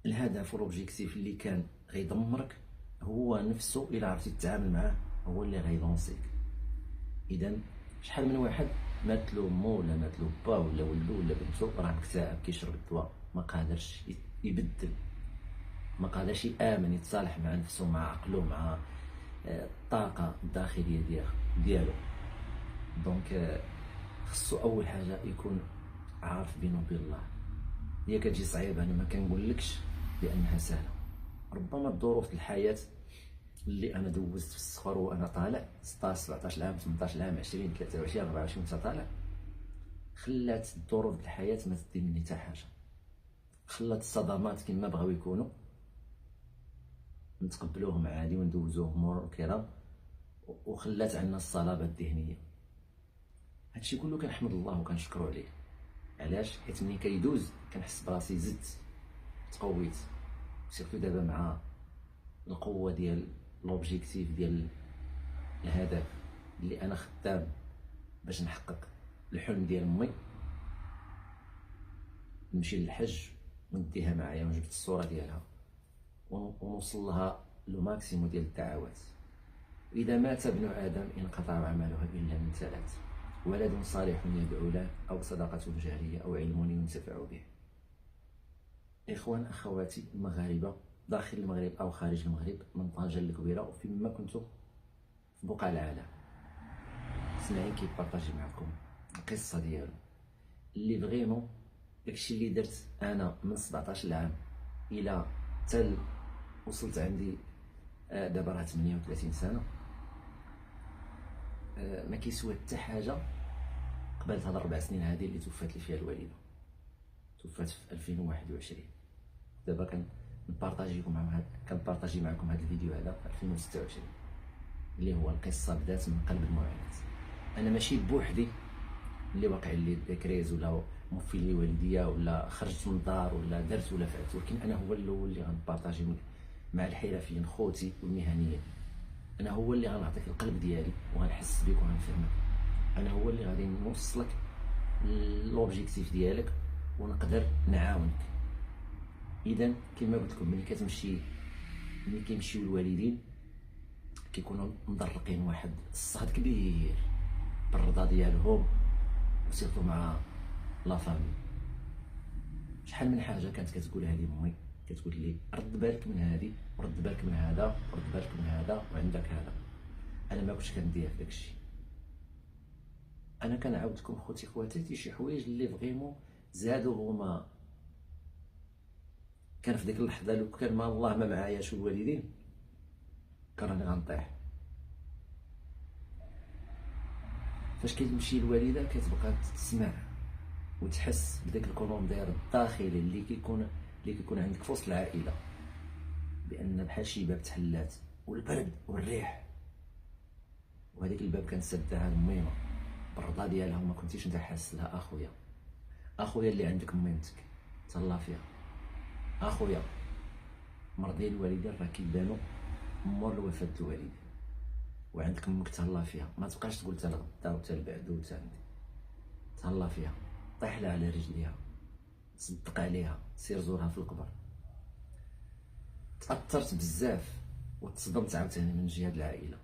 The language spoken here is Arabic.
الهدف والاوبجيكتيف اللي كان غيدمرك هو نفسه الا عرفتي تتعامل معاه هو اللي غيلونسيك. اذا شحال من واحد مات له مو ولا مات له با ولا ولدو ولا بنتو راه مكتئب كيشرب الدواء، ما قادرش يبدل، ما قادرش يامن يتصالح مع نفسه مع عقله مع الطاقه الداخليه ديالو. دونك خصو اول حاجه يكون عارف بينه وبين الله. هي كتجي صعيبه، انا ما كنقولكش بانها سهله. ربما الظروف الحياه اللي انا دوزت في الصفر وانا طالع 16 17 عام 18 عام 20 23 24 وانت طالع، خلات الظروف الحياه ما تدي مني حتى حاجه، خلات الصدمات كما بغاو يكونوا نتقبلوهم عادي وندوزوهم مرور الكرام، وخلات عندنا الصلابه الذهنيه. هادشي كله كنحمد الله وكنشكرو عليه. علاش؟ حيت ملي كيدوز كنحس براسي زدت تقويت، سيرتو دابا مع القوه ديال لوبجيكتيف ديال الهدف اللي انا خدام باش نحقق الحلم ديال امي، نمشي للحج ونديها معايا ونجبد الصوره ديالها ونوصل لها لو ماكسيمو ديال الدعوات. واذا مات ابن ادم انقطع عمله الا من ثلاث: ولد صالح يدعو له، او صدقه جاريه، او علم ينتفع به. اخوان اخواتي المغاربه داخل المغرب او خارج المغرب، من طنجة للكبيره وفيما كنتو في بقاع العالم، سمعين كيبارطاجي معكم القصه ديالو اللي فريمون داكشي اللي درت انا من 17 عام الى حتى وصلت عندي دابا راه 38 سنه. ما كيسوى حتى حاجه قبل هاد 4 سنين هذه اللي توفات لي فيها الوالده، توفات في 2021. دابا كنبارطاجي معكم هذا الفيديو هذا في 2026 اللي هو القصه بدات من قلب المعاناه. انا ماشي بوحدي اللي واقع لي كريز ولا موفي لي والديا ولا خرجت من الدار ولا درت ولا فعلت، ولكن انا هو الاول اللي غنبارطاجي مع الحرفيين خوتي والمهنيين. انا هو اللي غنعطيك القلب ديالي وغنحس بك وغنفهمك. انا هو اللي غادي نوصلك لوبجيكتيف ديالك ونقدر نعاونك. اذا كما قلت لكم، ملي كيمشيو الوالدين كيكونوا مضرقين واحد الصهد كبير بالرضا ديالهم، وسيرتو مع لا فامي. شحال من حاجه كانت كتقولها لي امي، كتقول لي رد بالك من هذه ورد بالك من هذا ورد بالك من هذا وعندك هذا. انا ما كنتش كندير في داكشي. انا كنعاود لكم خواتاتي شي حوايج اللي فريمون زادوا هما. كان في ديك اللحظه لو كان ما الله ما معاياش الوالدين كان راني غنطيح. فاش كتمشي الوالده كتبقى تسمع وتحس بداك الكولوندير الداخلي اللي كيكون عندك في وسط العائله، بان بحال شي باب تحلات، والبرد والريح، وهذيك الباب كانت سدها الميمه بالرضا ديالها وما كنتيش انت حاسس لها. اخويا اللي عندك ميمتك تهلا فيها. اخويا مرضي الوالدين راه كيبانو مور الوفاه الوالدين، وعندك امك تهلا فيها. ما تبقاش تقول تا الغدا وتا البعد وتا عندي. تهلا فيها، طيح لها على رجليها، تصدق عليها، سير زورها في القبر. تاثرت بزاف وتصدمت عاوتاني من جهه العائله.